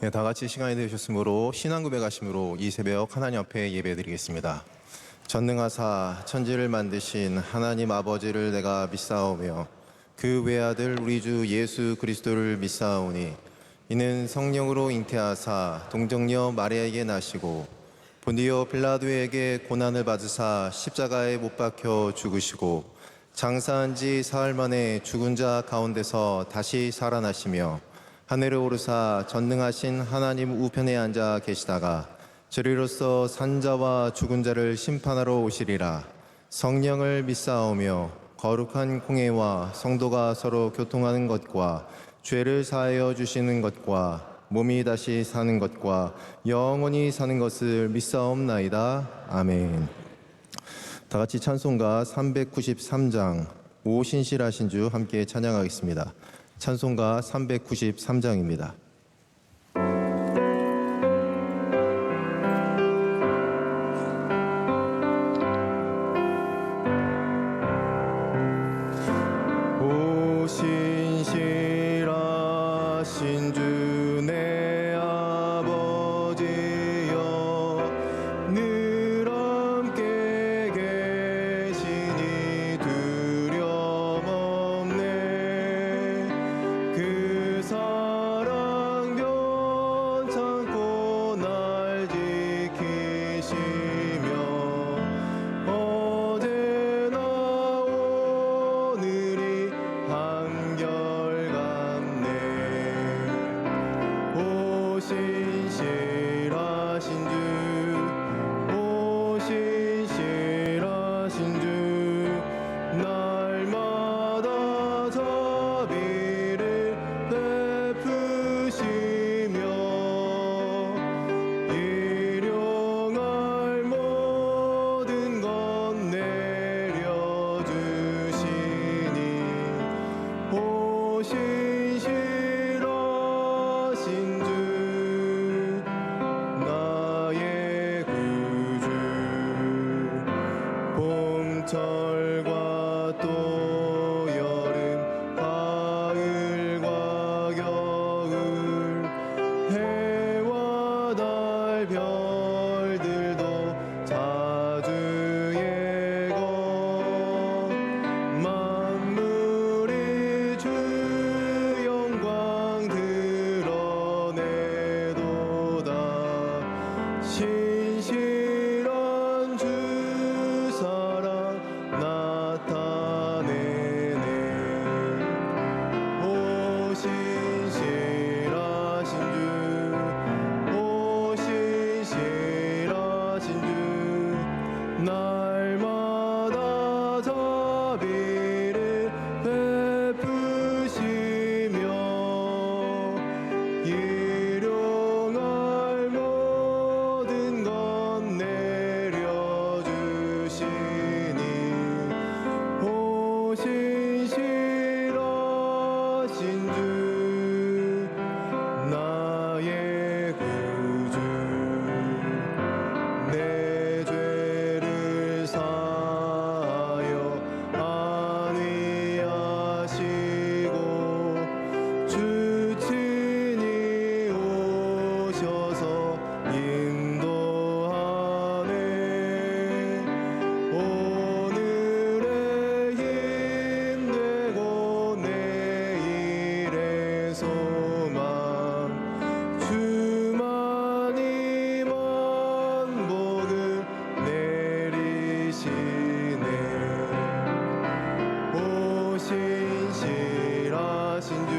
네, 다 같이 시간이 되셨으므로 신앙 고백하심으로 이 새벽 하나님 앞에 예배드리겠습니다. 전능하사 천지를 만드신 하나님 아버지를 내가 믿사오며 그 외아들 우리 주 예수 그리스도를 믿사오니 이는 성령으로 잉태하사 동정녀 마리아에게 나시고 본디오 빌라도에게 고난을 받으사 십자가에 못 박혀 죽으시고 장사한 지 사흘 만에 죽은 자 가운데서 다시 살아나시며 하늘에 오르사 전능하신 하나님 우편에 앉아 계시다가 저리로서 산자와 죽은 자를 심판하러 오시리라. 성령을 믿사오며 거룩한 공회와 성도가 서로 교통하는 것과 죄를 사하여 주시는 것과 몸이 다시 사는 것과 영원히 사는 것을 믿사옵나이다. 아멘. 다 같이 찬송가 393장 오신실하신 주 함께 찬양하겠습니다. 찬송가 393장입니다. 오신실하신 주 내 아버지여 늘 함께 계시니 두려움 없네. 그 사랑 변찮고 날 지키시며 어제나 오늘이 한결같네. 오신실하신 주 오신실하신 주 날마다 자비를 베푸시며 일용할 모든 것 내려주시니 오신실하신 주 나의 구주. 봄철과 또 여름 가을과 겨울 해와 달 별들도 자주 예고 만물이 주 영광 드러내도다. 신실한 주 사랑 나타내네. 오신실하신 주 오신실하신 주 날마다 자비를 베푸시며 일용할 모든 것 내려주시니 오신실하신 주 나의 구주. 내 죄를 사하여 안위하시고 주 친히 오셔서 인도하네. 오늘의 힘되고 내일의 소망 주만이 만복을 내리시네. 오신실하신 주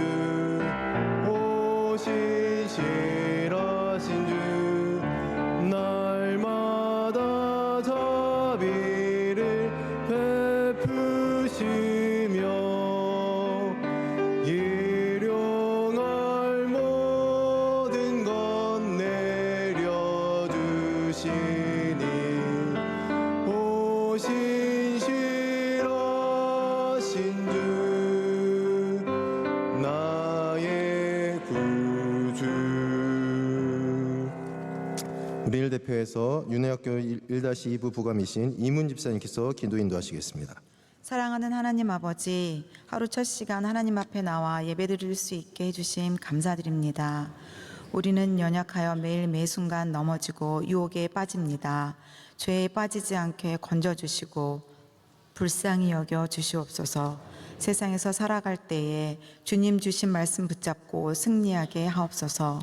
오신실하신 주 날마다 자비를 베푸시며 일용할 모든 것 내려주시니 오신실하신 주 나의 구주. 우리를 대표해서 윤회학교 1-2부 부감이신 이문 집사님께서 기도 인도하시겠습니다. 사랑하는 하나님 아버지, 하루 첫 시간 하나님 앞에 나와 예배드릴 수 있게 해주심 감사드립니다. 우리는 연약하여 매일 매순간 넘어지고 유혹에 빠집니다. 죄에 빠지지 않게 건져주시고 불쌍히 여겨 주시옵소서. 세상에서 살아갈 때에 주님 주신 말씀 붙잡고 승리하게 하옵소서.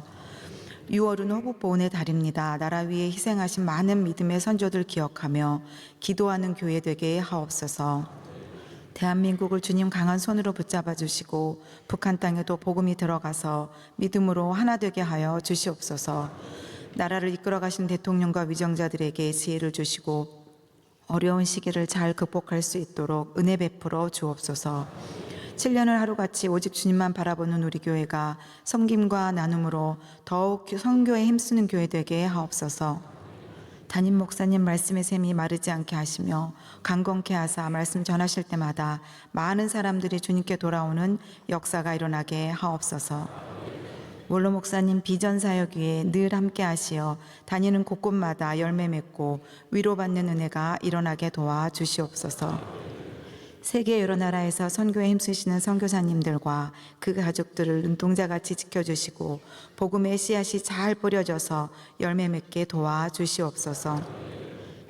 6월은 호국보훈의 달입니다. 나라 위에 희생하신 많은 믿음의 선조들 기억하며 기도하는 교회 되게 하옵소서. 대한민국을 주님 강한 손으로 붙잡아 주시고 북한 땅에도 복음이 들어가서 믿음으로 하나 되게 하여 주시옵소서. 나라를 이끌어 가신 대통령과 위정자들에게 지혜를 주시고 어려운 시기를 잘 극복할 수 있도록 은혜 베풀어 주옵소서. 7년을 하루같이 오직 주님만 바라보는 우리 교회가 섬김과 나눔으로 더욱 선교에 힘쓰는 교회 되게 하옵소서. 담임 목사님 말씀의 샘이 마르지 않게 하시며 강건케 하사 말씀 전하실 때마다 많은 사람들이 주님께 돌아오는 역사가 일어나게 하옵소서. 원로 목사님 비전 사역 위에 늘 함께 하시어 다니는 곳곳마다 열매 맺고 위로받는 은혜가 일어나게 도와 주시옵소서. 세계 여러 나라에서 선교에 힘쓰시는 선교사님들과 그 가족들을 눈동자같이 지켜주시고 복음의 씨앗이 잘 뿌려져서 열매 맺게 도와 주시옵소서.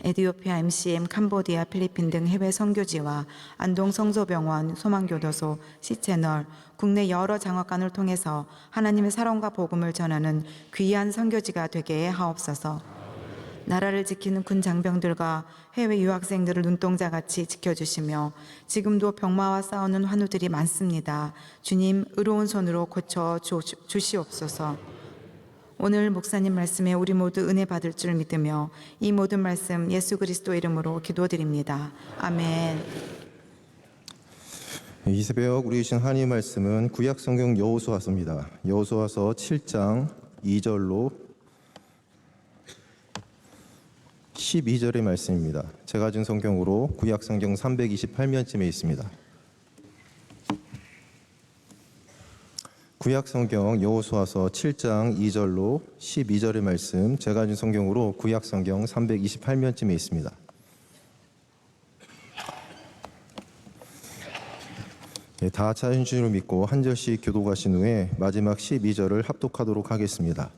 에티오피아, MCM, 캄보디아, 필리핀 등 해외 선교지와 안동 성소병원, 소망교도소, C채널, 국내 여러 장학관을 통해서 하나님의 사랑과 복음을 전하는 귀한 선교지가 되게 하옵소서. 나라를 지키는 군 장병들과 해외 유학생들을 눈동자같이 지켜주시며 지금도 병마와 싸우는 환우들이 많습니다. 주님 의로운 손으로 고쳐 주시옵소서. 오늘 목사님 말씀에 우리 모두 은혜 받을 줄 믿으며 이 모든 말씀 예수 그리스도 이름으로 기도드립니다. 아멘. 이 새벽 우리 주신 하나님 말씀은 구약 성경 여호수아서입니다. 여호수아서 7장 2절로 12절의 말씀입니다. 제가 가진 성경으로 구약 성경 328면쯤에 있습니다. 구약 성경 여호수아서 7장 2절로 12절의 말씀, 제가 가진 성경으로 구약 성경 328면쯤에 있습니다. 다 찾으신 줄 믿고 한 절씩 교독하신 후에 마지막 12절을 합독하도록 하겠습니다.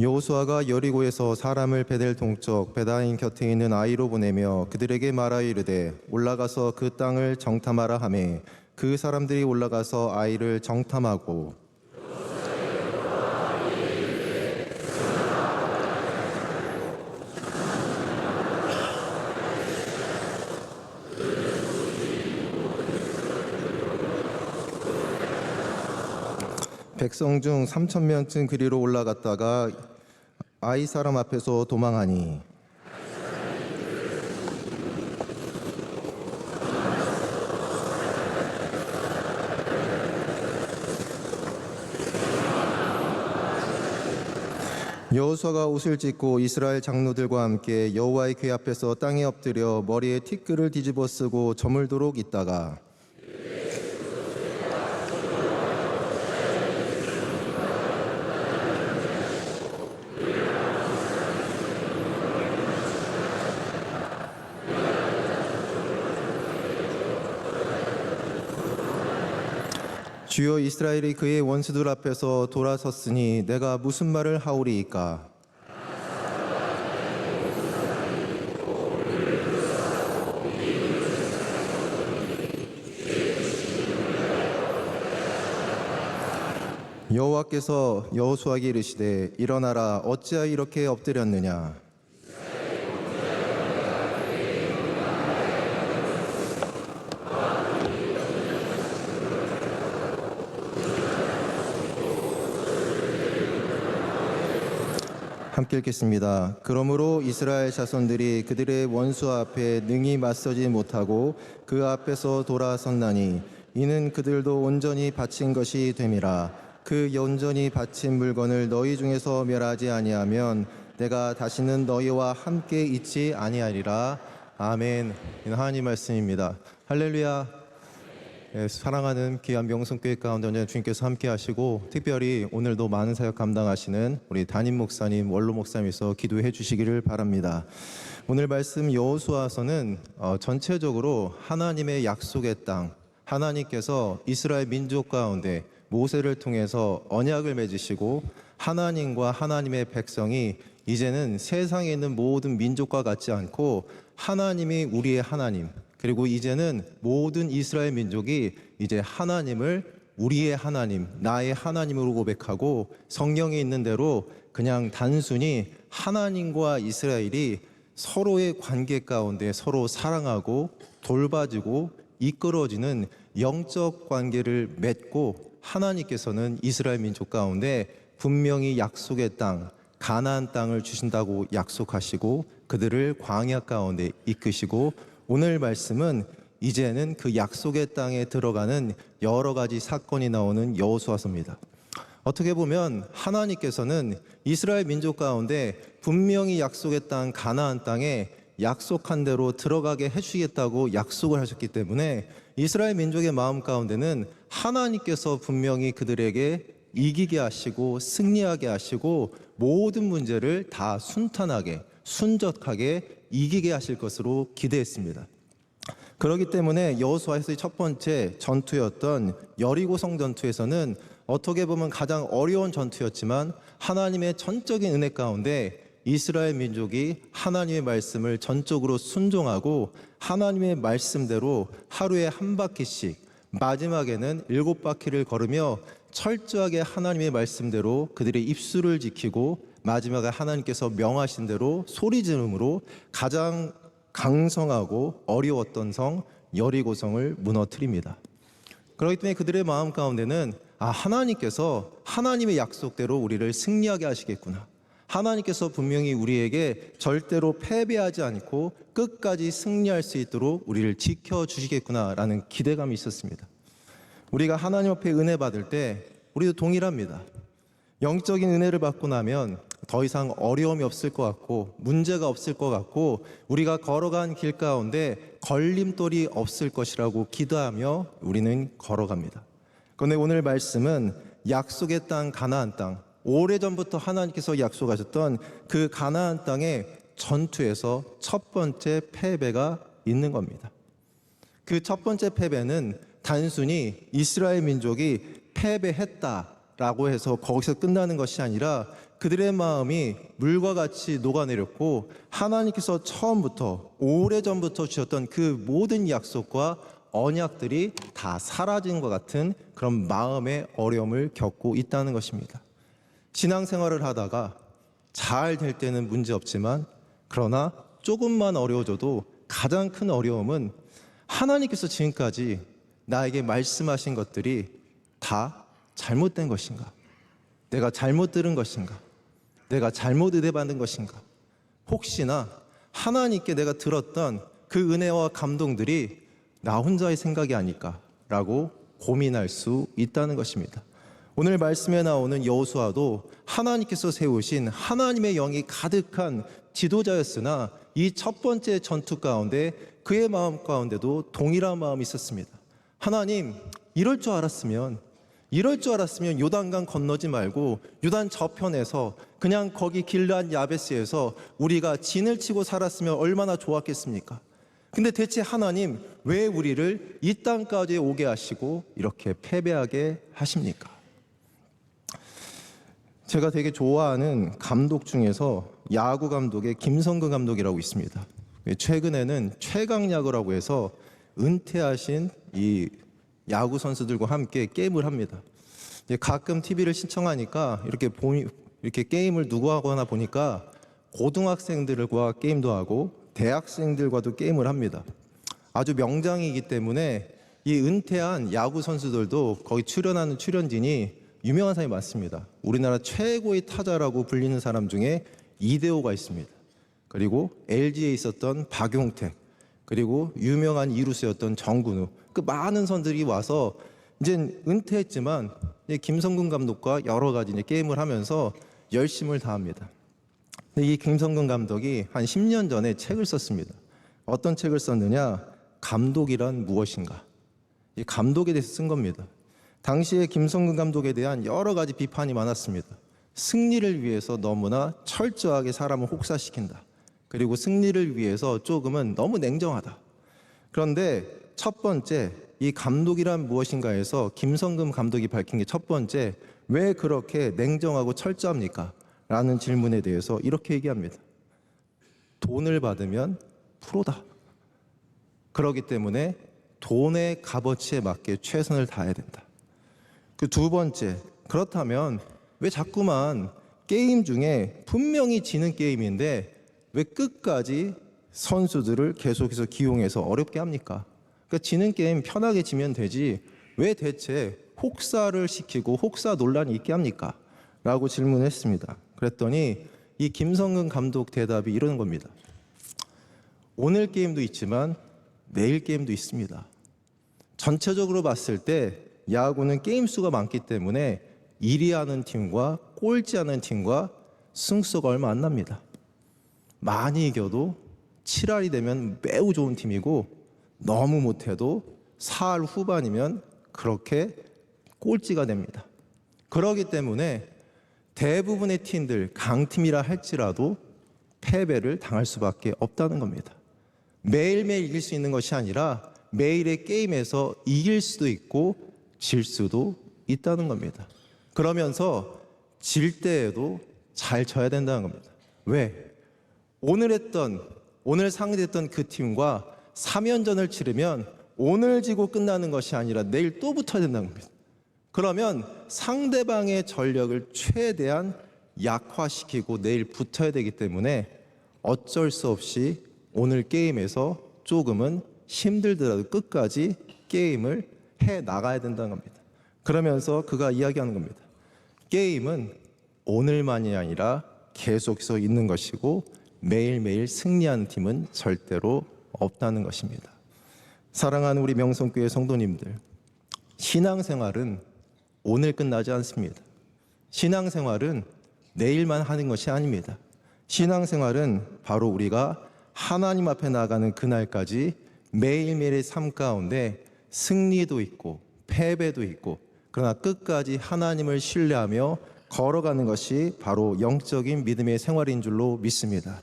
여호수아가 여리고에서 사람을 베델 동쪽 베다인 곁에 있는 아이로 보내며 그들에게 말하여 이르되 올라가서 그 땅을 정탐하라 하매 그 사람들이 올라가서 아이를 정탐하고 백성 중 3,000명쯤 그리로 올라갔다가 아이 사람 앞에서 도망하니 여호수아가 옷을 찢고 이스라엘 장로들과 함께 여호와의 궤 앞에서 땅에 엎드려 머리에 티끌을 뒤집어 쓰고 저물도록 있다가 주여 이스라엘이 그의 원수들 앞에서 돌아섰으니 내가 무슨 말을 하오리이까. 여호와께서 여호수아에게 이르시되 일어나라 어찌하여 이렇게 엎드렸느냐. 함께 읽겠습니다. 그러므로 이스라엘 자손들이 그들의 원수 앞에 능히 맞서지 못하고 그 앞에서 돌아섰나니 이는 그들도 온전히 바친 것이 됨이라. 그 온전히 바친 물건을 너희 중에서 멸하지 아니하면 내가 다시는 너희와 함께 있지 아니하리라. 아멘. 이는 하나님 말씀입니다. 할렐루야. 사랑하는 귀한 명성교회 가운데 언제나 주님께서 함께 하시고 특별히 오늘도 많은 사역 감당하시는 우리 담임 목사님, 원로 목사님께서 기도해 주시기를 바랍니다. 오늘 말씀 여호수아서는 전체적으로 하나님의 약속의 땅, 하나님께서 이스라엘 민족 가운데 모세를 통해서 언약을 맺으시고 하나님과 하나님의 백성이 이제는 세상에 있는 모든 민족과 같지 않고 하나님이 우리의 하나님, 그리고 이제는 모든 이스라엘 민족이 이제 하나님을 우리의 하나님, 나의 하나님으로 고백하고 성경에 있는 대로 그냥 단순히 하나님과 이스라엘이 서로의 관계 가운데 서로 사랑하고 돌봐주고 이끌어지는 영적 관계를 맺고 하나님께서는 이스라엘 민족 가운데 분명히 약속의 땅, 가나안 땅을 주신다고 약속하시고 그들을 광야 가운데 이끄시고 오늘 말씀은 이제는 그 약속의 땅에 들어가는 여러 가지 사건이 나오는 여호수아서입니다. 어떻게 보면 하나님께서는 이스라엘 민족 가운데 분명히 약속의 땅 가나안 땅에 약속한 대로 들어가게 해주시겠다고 약속을 하셨기 때문에 이스라엘 민족의 마음 가운데는 하나님께서 분명히 그들에게 이기게 하시고 승리하게 하시고 모든 문제를 다 순탄하게 순적하게 이기게 하실 것으로 기대했습니다. 그렇기 때문에 여호수아에서의 첫 번째 전투였던 여리고성 전투에서는 어떻게 보면 가장 어려운 전투였지만 하나님의 전적인 은혜 가운데 이스라엘 민족이 하나님의 말씀을 전적으로 순종하고 하나님의 말씀대로 하루에 한 바퀴씩 마지막에는 7바퀴를 걸으며 철저하게 하나님의 말씀대로 그들의 입술을 지키고 마지막에 하나님께서 명하신 대로 소리 지름으로 가장 강성하고 어려웠던 성 여리고성을 무너뜨립니다. 그렇기 때문에 그들의 마음 가운데는 하나님께서 하나님의 약속대로 우리를 승리하게 하시겠구나. 하나님께서 분명히 우리에게 절대로 패배하지 않고 끝까지 승리할 수 있도록 우리를 지켜주시겠구나라는 기대감이 있었습니다. 우리가 하나님 앞에 은혜 받을 때 우리도 동일합니다. 영적인 은혜를 받고 나면 더 이상 어려움이 없을 것 같고 문제가 없을 것 같고 우리가 걸어간 길 가운데 걸림돌이 없을 것이라고 기도하며 우리는 걸어갑니다. 그런데 오늘 말씀은 약속의 땅 가나안 땅, 오래전부터 하나님께서 약속하셨던 그 가나안 땅의 전투에서 첫 번째 패배가 있는 겁니다. 그 첫 번째 패배는 단순히 이스라엘 민족이 패배했다라고 해서 거기서 끝나는 것이 아니라 그들의 마음이 물과 같이 녹아내렸고 하나님께서 처음부터 오래전부터 주셨던 그 모든 약속과 언약들이 다 사라진 것 같은 그런 마음의 어려움을 겪고 있다는 것입니다. 신앙생활을 하다가 잘 될 때는 문제 없지만 그러나 조금만 어려워져도 가장 큰 어려움은 하나님께서 지금까지 나에게 말씀하신 것들이 다 잘못된 것인가? 내가 잘못 들은 것인가? 내가 잘못 의뢰받은 것인가? 혹시나 하나님께 내가 들었던 그 은혜와 감동들이 나 혼자의 생각이 아닐까라고 고민할 수 있다는 것입니다. 오늘 말씀에 나오는 여호수아도 하나님께서 세우신 하나님의 영이 가득한 지도자였으나 이 첫 번째 전투 가운데 그의 마음 가운데도 동일한 마음이 있었습니다. 하나님, 이럴 줄 알았으면 요단강 건너지 말고 요단 저편에서 그냥 거기 길르앗 야베스에서 우리가 진을 치고 살았으면 얼마나 좋았겠습니까? 근데 대체 하나님 왜 우리를 이 땅까지 오게 하시고 이렇게 패배하게 하십니까? 제가 되게 좋아하는 감독 중에서 야구 감독의 김성근 감독이라고 있습니다. 최근에는 최강야구라고 해서 은퇴하신 이 야구 선수들과 함께 게임을 합니다. 가끔 TV를 신청하니까 이렇게 게임을 누구 하거나 보니까 고등학생들과 게임도 하고 대학생들과도 게임을 합니다. 아주 명장이기 때문에 이 은퇴한 야구 선수들도 거기 출연하는 출연진이 유명한 사람이 많습니다. 우리나라 최고의 타자라고 불리는 사람 중에 이대호가 있습니다. 그리고 LG에 있었던 박용택, 그리고 유명한 이루수였던 정근우, 그 많은 선수들이 와서 이제 은퇴했지만 김성근 감독과 여러 가지 게임을 하면서 열심을 다합니다. 근데 이 김성근 감독이 한 10년 전에 책을 썼습니다. 어떤 책을 썼느냐? 감독이란 무엇인가? 이 감독에 대해서 쓴 겁니다. 당시에 김성근 감독에 대한 여러 가지 비판이 많았습니다. 승리를 위해서 너무나 철저하게 사람을 혹사시킨다. 그리고 승리를 위해서 조금은 너무 냉정하다. 그런데 첫 번째, 이 감독이란 무엇인가 해서 김성금 감독이 밝힌 게 첫 번째, 왜 그렇게 냉정하고 철저합니까? 라는 질문에 대해서 이렇게 얘기합니다. 돈을 받으면 프로다. 그렇기 때문에 돈의 값어치에 맞게 최선을 다해야 된다. 그 두 번째, 그렇다면 왜 자꾸만 게임 중에 분명히 지는 게임인데 왜 끝까지 선수들을 계속해서 기용해서 어렵게 합니까? 그러니까 지는 게임 편하게 지면 되지 왜 대체 혹사를 시키고 혹사 논란이 있게 합니까? 라고 질문했습니다. 그랬더니 이 김성근 감독 대답이 이러는 겁니다. 오늘 게임도 있지만 내일 게임도 있습니다. 전체적으로 봤을 때 야구는 게임 수가 많기 때문에 1위 하는 팀과 꼴찌 하는 팀과 승수가 얼마 안 납니다. 많이 이겨도 7할이 되면 매우 좋은 팀이고 너무 못해도 4할 후반이면 그렇게 꼴찌가 됩니다. 그렇기 때문에 대부분의 팀들 강팀이라 할지라도 패배를 당할 수밖에 없다는 겁니다. 매일매일 이길 수 있는 것이 아니라 매일의 게임에서 이길 수도 있고 질 수도 있다는 겁니다. 그러면서 질 때에도 잘 쳐야 된다는 겁니다. 왜? 오늘 상대했던 그 팀과 3연전을 치르면 오늘 지고 끝나는 것이 아니라 내일 또 붙어야 된다는 겁니다. 그러면 상대방의 전력을 최대한 약화시키고 내일 붙어야 되기 때문에 어쩔 수 없이 오늘 게임에서 조금은 힘들더라도 끝까지 게임을 해 나가야 된다는 겁니다. 그러면서 그가 이야기하는 겁니다. 게임은 오늘만이 아니라 계속해서 있는 것이고 매일매일 승리하는 팀은 절대로 없다는 것입니다. 사랑하는 우리 명성교회 성도님들, 신앙생활은 오늘 끝나지 않습니다. 신앙생활은 내일만 하는 것이 아닙니다. 신앙생활은 바로 우리가 하나님 앞에 나가는 그날까지 매일매일의 삶 가운데 승리도 있고 패배도 있고 그러나 끝까지 하나님을 신뢰하며 걸어가는 것이 바로 영적인 믿음의 생활인 줄로 믿습니다.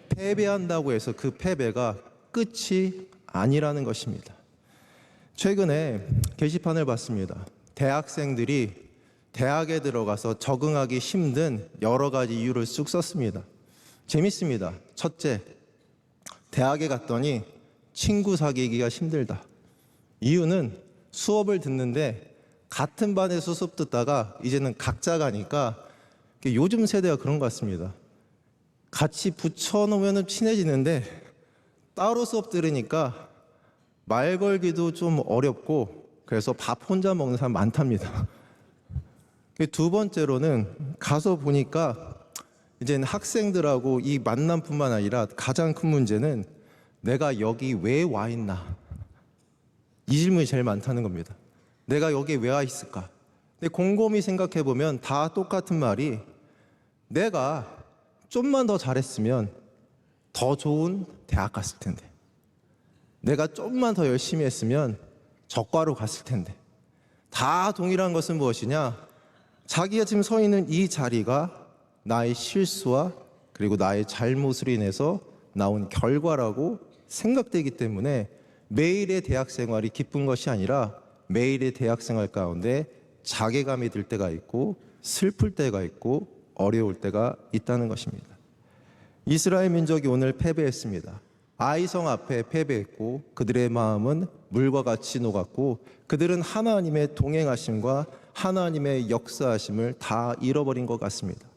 패배한다고 해서 그 패배가 끝이 아니라는 것입니다. 최근에 게시판을 봤습니다. 대학생들이 대학에 들어가서 적응하기 힘든 여러 가지 이유를 쑥 썼습니다. 재밌습니다. 첫째, 대학에 갔더니 친구 사귀기가 힘들다. 이유는 수업을 듣는데 같은 반에서 수업 듣다가 이제는 각자 가니까 요즘 세대가 그런 것 같습니다. 같이 붙여놓으면 친해지는데 따로 수업 들으니까 말 걸기도 좀 어렵고 그래서 밥 혼자 먹는 사람 많답니다. 두 번째로는 가서 보니까 이제는 학생들하고 이 만남뿐만 아니라 가장 큰 문제는 내가 여기 왜 와 있나? 이 질문이 제일 많다는 겁니다. 내가 여기 왜 와 있을까? 근데 곰곰이 생각해 보면 다 똑같은 말이 내가 좀만 더 잘했으면 더 좋은 대학 갔을 텐데, 내가 좀만 더 열심히 했으면 저과로 갔을 텐데. 다 동일한 것은 무엇이냐? 자기가 지금 서 있는 이 자리가 나의 실수와 그리고 나의 잘못으로 인해서 나온 결과라고 생각되기 때문에 매일의 대학 생활이 기쁜 것이 아니라 매일의 대학 생활 가운데 자괴감이 들 때가 있고 슬플 때가 있고 어려울 때가 있다는 것입니다. 이스라엘 민족이 오늘 패배했습니다. 아이성 앞에 패배했고 그들의 마음은 물과 같이 녹았고 그들은 하나님의 동행하심과 하나님의 역사하심을 다 잃어버린 것 같습니다.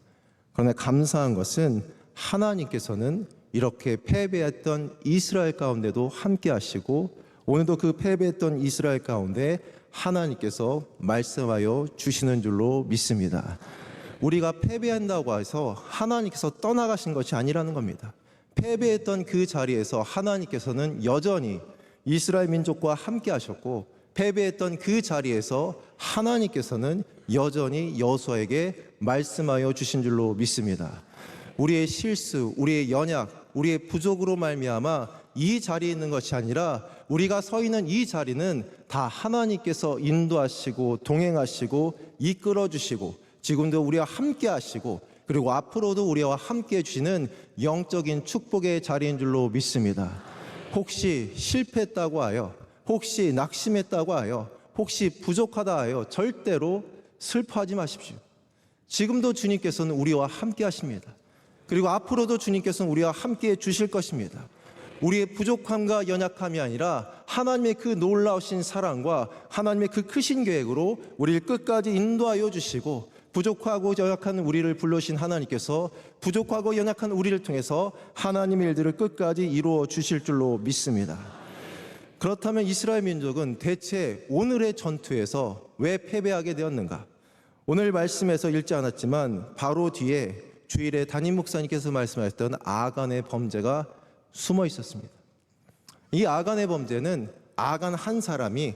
그러나 감사한 것은 하나님께서는 이렇게 패배했던 이스라엘 가운데도 함께 하시고 오늘도 그 패배했던 이스라엘 가운데 하나님께서 말씀하여 주시는 줄로 믿습니다. 우리가 패배한다고 해서 하나님께서 떠나가신 것이 아니라는 겁니다. 패배했던 그 자리에서 하나님께서는 여전히 이스라엘 민족과 함께 하셨고 패배했던 그 자리에서 하나님께서는 여전히 여호수아에게 말씀하여 주신 줄로 믿습니다. 우리의 실수, 우리의 연약, 우리의 부족으로 말미암아 이 자리에 있는 것이 아니라 우리가 서 있는 이 자리는 다 하나님께서 인도하시고 동행하시고 이끌어 주시고 지금도 우리와 함께 하시고 그리고 앞으로도 우리와 함께 해주시는 영적인 축복의 자리인 줄로 믿습니다. 혹시 실패했다고 하여 혹시 낙심했다고 하여, 혹시 부족하다 하여 절대로 슬퍼하지 마십시오. 지금도 주님께서는 우리와 함께 하십니다. 그리고 앞으로도 주님께서는 우리와 함께 해 주실 것입니다. 우리의 부족함과 연약함이 아니라 하나님의 그 놀라우신 사랑과 하나님의 그 크신 계획으로 우리를 끝까지 인도하여 주시고, 부족하고 연약한 우리를 불러신 하나님께서 부족하고 연약한 우리를 통해서 하나님의 일들을 끝까지 이루어 주실 줄로 믿습니다. 그렇다면 이스라엘 민족은 대체 오늘의 전투에서 왜 패배하게 되었는가? 오늘 말씀에서 읽지 않았지만 바로 뒤에 주일에 담임 목사님께서 말씀하셨던 아간의 범죄가 숨어 있었습니다. 이 아간의 범죄는 아간 한 사람이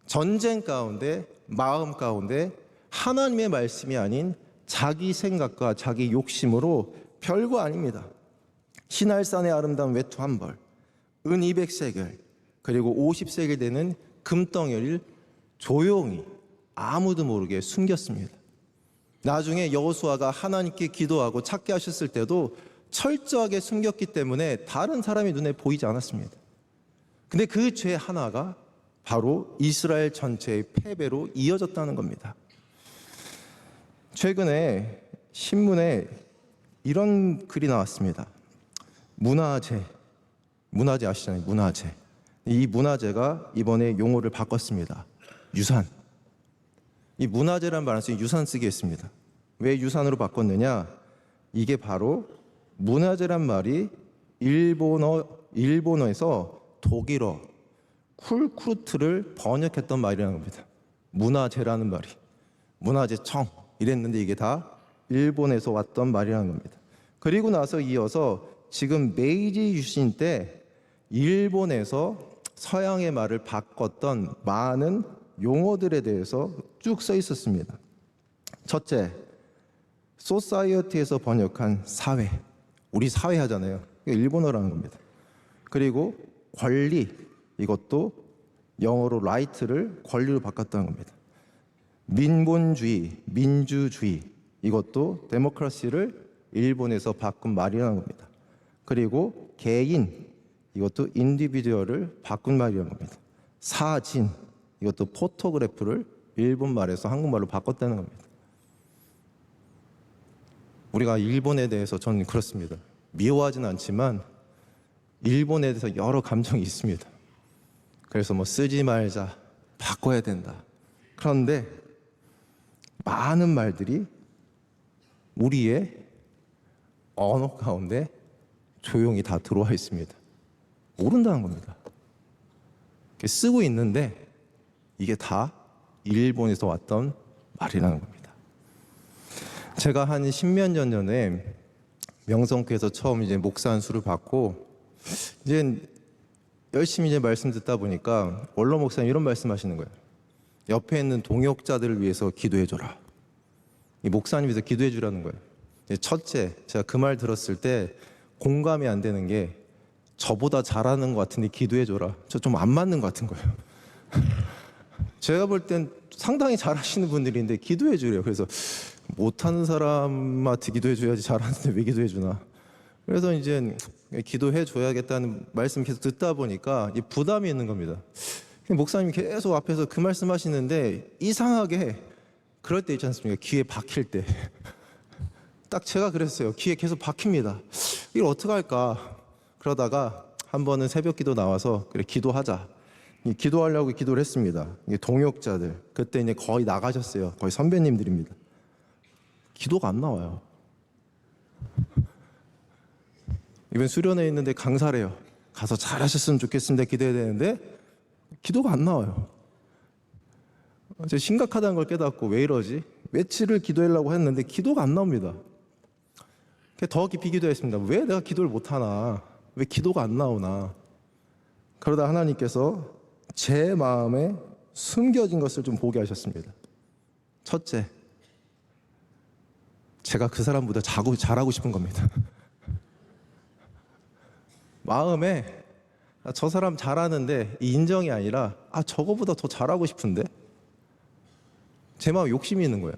전쟁 가운데, 마음 가운데 하나님의 말씀이 아닌 자기 생각과 자기 욕심으로, 별거 아닙니다, 시날산의 아름다운 외투 한 벌, 은 200세겔, 그리고 50세겔 되는 금덩이를 조용히 아무도 모르게 숨겼습니다. 나중에 여호수아가 하나님께 기도하고 찾게 하셨을 때도 철저하게 숨겼기 때문에 다른 사람의 눈에 보이지 않았습니다. 근데 그 죄 하나가 바로 이스라엘 전체의 패배로 이어졌다는 겁니다. 최근에 신문에 이런 글이 나왔습니다. 문화재 아시잖아요. 문화재. 이 문화재가 이번에 용어를 바꿨습니다. 유산. 이 문화재란 말을 쓰고 유산 쓰게 했습니다. 왜 유산으로 바꿨느냐? 이게 바로 문화재란 말이 일본어에서 독일어 쿨쿠르트를 번역했던 말이라는 겁니다. 문화재라는 말이 문화재청 이랬는데 이게 다 일본에서 왔던 말이라는 겁니다. 그리고 나서 이어서 지금 메이지 유신 때 일본에서 서양의 말을 바꿨던 많은 용어들에 대해서 쭉 써 있었습니다. 첫째, 소사이어티에서 번역한 사회, 우리 사회 하잖아요. 이게 일본어라는 겁니다. 그리고 권리, 이것도 영어로 right를 권리로 바꿨다는 겁니다. 민본주의, 민주주의, 이것도 데모크라시를 일본에서 바꾼 말이라는 겁니다. 그리고 개인, 이것도 인디비듀얼을 바꾼 말이라는 겁니다. 사진, 이것도 포토그래프를 일본 말에서 한국말로 바꿨다는 겁니다. 우리가 일본에 대해서 저는 그렇습니다. 미워하진 않지만 일본에 대해서 여러 감정이 있습니다. 그래서 뭐 쓰지 말자, 바꿔야 된다. 그런데 많은 말들이 우리의 언어 가운데 조용히 다 들어와 있습니다. 모른다는 겁니다. 쓰고 있는데 이게 다 일본에서 왔던 말이라는 겁니다. 제가 한 10몇 년 전에 명성교회에서 처음 이제 목사 안수를 받고 이제 열심히 이제 말씀 듣다 보니까 원로 목사님 이런 말씀하시는 거예요. 옆에 있는 동역자들을 위해서 기도해 줘라. 이 목사님 위해서 기도해 주라는 거예요. 첫째, 제가 그 말 들었을 때 공감이 안 되는 게 저보다 잘하는 것 같은데 기도해 줘라. 저 좀 안 맞는 것 같은 거예요. 제가 볼 땐 상당히 잘하시는 분들인데 기도해 주래요. 그래서 못하는 사람한테 기도해 줘야지 잘하는데 왜 기도해 주나. 그래서 이제 기도해 줘야겠다는 말씀 계속 듣다 보니까 부담이 있는 겁니다. 목사님이 계속 앞에서 그 말씀 하시는데 이상하게 그럴 때 있지 않습니까? 귀에 박힐 때. 딱 제가 그랬어요. 귀에 계속 박힙니다. 이걸 어떻게 할까? 그러다가 한 번은 새벽 기도 나와서 그래 기도하자. 기도하려고 기도를 했습니다. 동역자들 그때 이제 거의 나가셨어요. 거의 선배님들입니다. 기도가 안 나와요. 이번 수련회 있는데 강사래요. 가서 잘하셨으면 좋겠습니다. 기도해야 되는데 기도가 안 나와요. 이제 심각하다는 걸 깨닫고 왜 이러지? 며칠을 기도하려고 했는데 기도가 안 나옵니다. 더 깊이 기도했습니다. 왜 내가 기도를 못하나? 왜 기도가 안 나오나? 그러다 하나님께서 제 마음에 숨겨진 것을 좀 보게 하셨습니다. 첫째, 제가 그 사람보다 잘하고 싶은 겁니다. 마음에 저 사람 잘하는데 인정이 아니라 저거보다 더 잘하고 싶은데 제 마음에 욕심이 있는 거예요.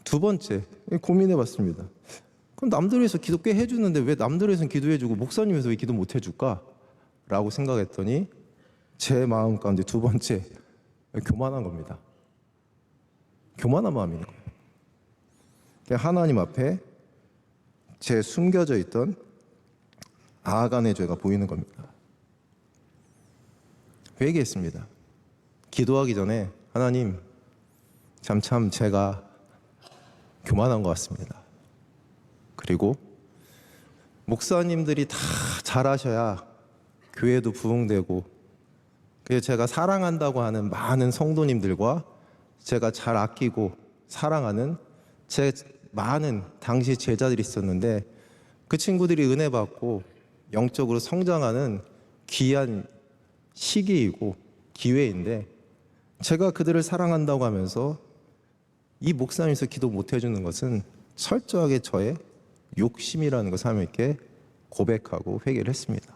두 번째, 고민해봤습니다. 그럼 남들 위해서 기도 꽤 해주는데 왜 남들 위해서는 기도해주고 목사님 위해서 왜 기도 못 해줄까? 라고 생각했더니 제 마음 가운데 두 번째, 교만한 겁니다. 교만한 마음인 거예요. 하나님 앞에 제 숨겨져 있던 아간의 죄가 보이는 겁니다. 회개했습니다. 기도하기 전에 하나님, 참 제가 교만한 것 같습니다. 그리고 목사님들이 다 잘하셔야 교회도 부흥되고, 그래서 제가 사랑한다고 하는 많은 성도님들과 제가 잘 아끼고 사랑하는 제 많은 당시 제자들이 있었는데, 그 친구들이 은혜 받고 영적으로 성장하는 귀한 시기이고 기회인데, 제가 그들을 사랑한다고 하면서 이 목사님께서 기도 못 해주는 것은 철저하게 저의 욕심이라는 것을 하나님께 고백하고 회개를 했습니다.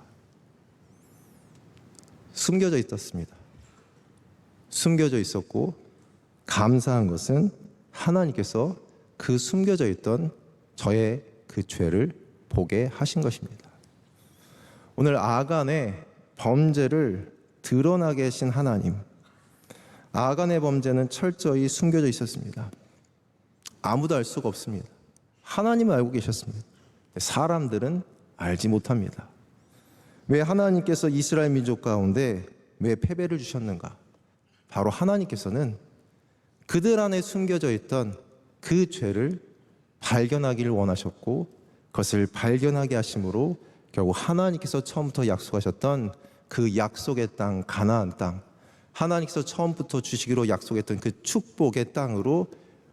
숨겨져 있었습니다. 숨겨져 있었고, 감사한 것은 하나님께서 그 숨겨져 있던 저의 그 죄를 보게 하신 것입니다. 오늘 아간의 범죄를 드러나게 하신 하나님, 아간의 범죄는 철저히 숨겨져 있었습니다. 아무도 알 수가 없습니다. 하나님은 알고 계셨습니다. 사람들은 알지 못합니다. 왜 하나님께서 이스라엘 민족 가운데 왜 패배를 주셨는가? 바로 하나님께서는 그들 안에 숨겨져 있던 그 죄를 발견하기를 원하셨고, 그것을 발견하게 하심으로 결국 하나님께서 처음부터 약속하셨던 그 약속의 땅, 가나안 땅, 하나님께서 처음부터 주시기로 약속했던 그 축복의 땅으로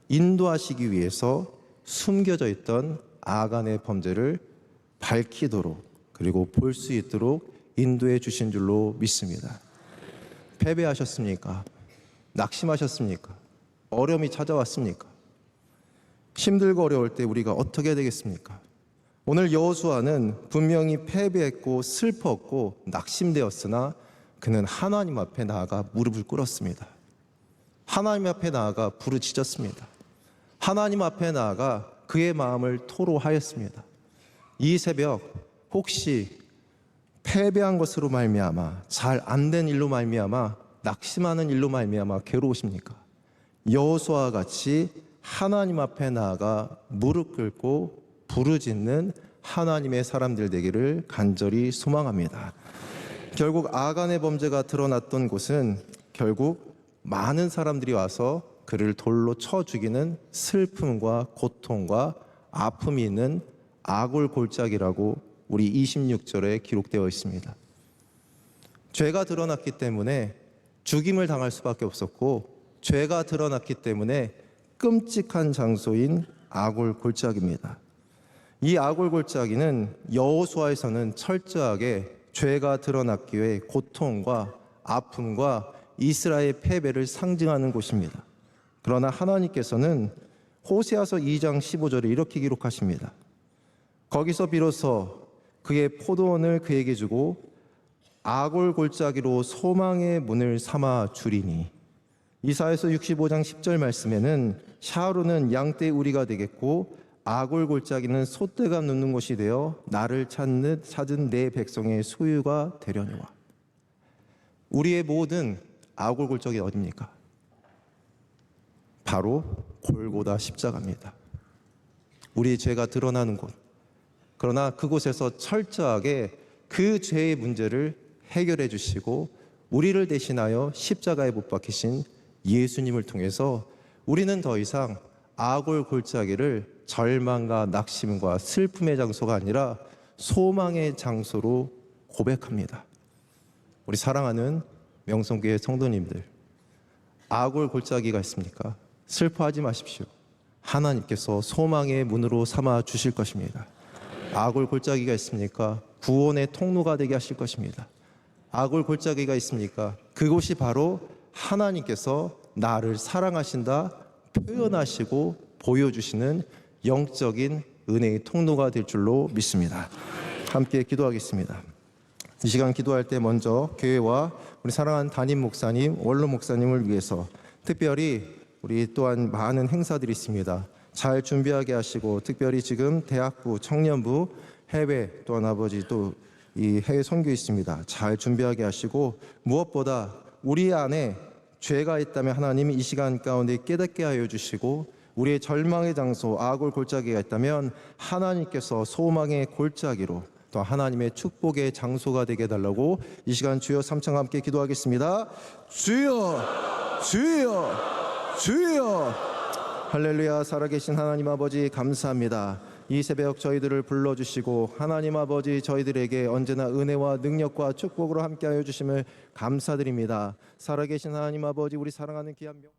인도하시기 위해서 숨겨져 있던 아간의 범죄를 밝히도록, 그리고 볼 수 있도록 인도해 주신 줄로 믿습니다. 패배하셨습니까? 낙심하셨습니까? 어려움이 찾아왔습니까? 힘들고 어려울 때 우리가 어떻게 해야 되겠습니까? 오늘 여호수아는 분명히 패배했고 슬펐고 낙심되었으나 그는 하나님 앞에 나아가 무릎을 꿇었습니다. 하나님 앞에 나아가 부르짖었습니다. 하나님 앞에 나아가 그의 마음을 토로하였습니다. 이 새벽 혹시 패배한 것으로 말미암아, 잘 안 된 일로 말미암아, 낙심하는 일로 말미암아 괴로우십니까? 여호수아와 같이 하나님 앞에 나아가 무릎 꿇고 부르짖는 하나님의 사람들 되기를 간절히 소망합니다. 결국 아간의 범죄가 드러났던 곳은 결국 많은 사람들이 와서 그를 돌로 쳐 죽이는 슬픔과 고통과 아픔이 있는 아골 골짜기라고 우리 26절에 기록되어 있습니다. 죄가 드러났기 때문에 죽임을 당할 수밖에 없었고, 죄가 드러났기 때문에 끔찍한 장소인 아골 골짜기입니다. 이 아골 골짜기는 여호수아에서는 철저하게 죄가 드러났기에 고통과 아픔과 이스라엘의 패배를 상징하는 곳입니다. 그러나 하나님께서는 호세아서 2장 15절에 이렇게 기록하십니다. 거기서 비로소 그의 포도원을 그에게 주고 아골 골짜기로 소망의 문을 삼아 주리니. 이사야서 65장 10절 말씀에는 샤루는 양떼 우리가 되겠고 아골 골짜기는 소떼가 눕는 곳이 되어 나를 찾은 내 백성의 소유가 되려니와. 우리의 모든 아골 골짜기 어디입니까? 바로 골고다 십자가입니다. 우리의 죄가 드러나는 곳. 그러나 그곳에서 철저하게 그 죄의 문제를 해결해 주시고 우리를 대신하여 십자가에 못 박히신 예수님을 통해서 우리는 더 이상 아골 골짜기를 절망과 낙심과 슬픔의 장소가 아니라 소망의 장소로 고백합니다. 우리 사랑하는 명성교회 성도님들, 아골 골짜기가 있습니까? 슬퍼하지 마십시오. 하나님께서 소망의 문으로 삼아 주실 것입니다. 아골 골짜기가 있습니까? 구원의 통로가 되게 하실 것입니다. 아골 골짜기가 있습니까? 그곳이 바로 하나님께서 나를 사랑하신다 표현하시고 보여주시는 영적인 은혜의 통로가 될 줄로 믿습니다. 함께 기도하겠습니다. 이 시간 기도할 때 먼저 교회와 우리 사랑하는 담임 목사님, 원로 목사님을 위해서 특별히 우리 또한 많은 행사들이 있습니다. 잘 준비하게 하시고, 특별히 지금 대학부, 청년부, 해외, 또한 아버지 또 이 해외 선교 있습니다. 잘 준비하게 하시고 무엇보다 우리 안에 죄가 있다면 하나님이 이 시간 가운데 깨닫게 하여 주시고 우리의 절망의 장소 아골 골짜기가 있다면 하나님께서 소망의 골짜기로 또 하나님의 축복의 장소가 되게 해달라고 이 시간 주여 삼창과 함께 기도하겠습니다. 주여 주여 주여. 할렐루야. 살아계신 하나님 아버지 감사합니다. 이 새벽 저희들을 불러주시고 하나님 아버지 저희들에게 언제나 은혜와 능력과 축복으로 함께하여 주심을 감사드립니다. 살아계신 하나님 아버지 우리 사랑하는 귀한 명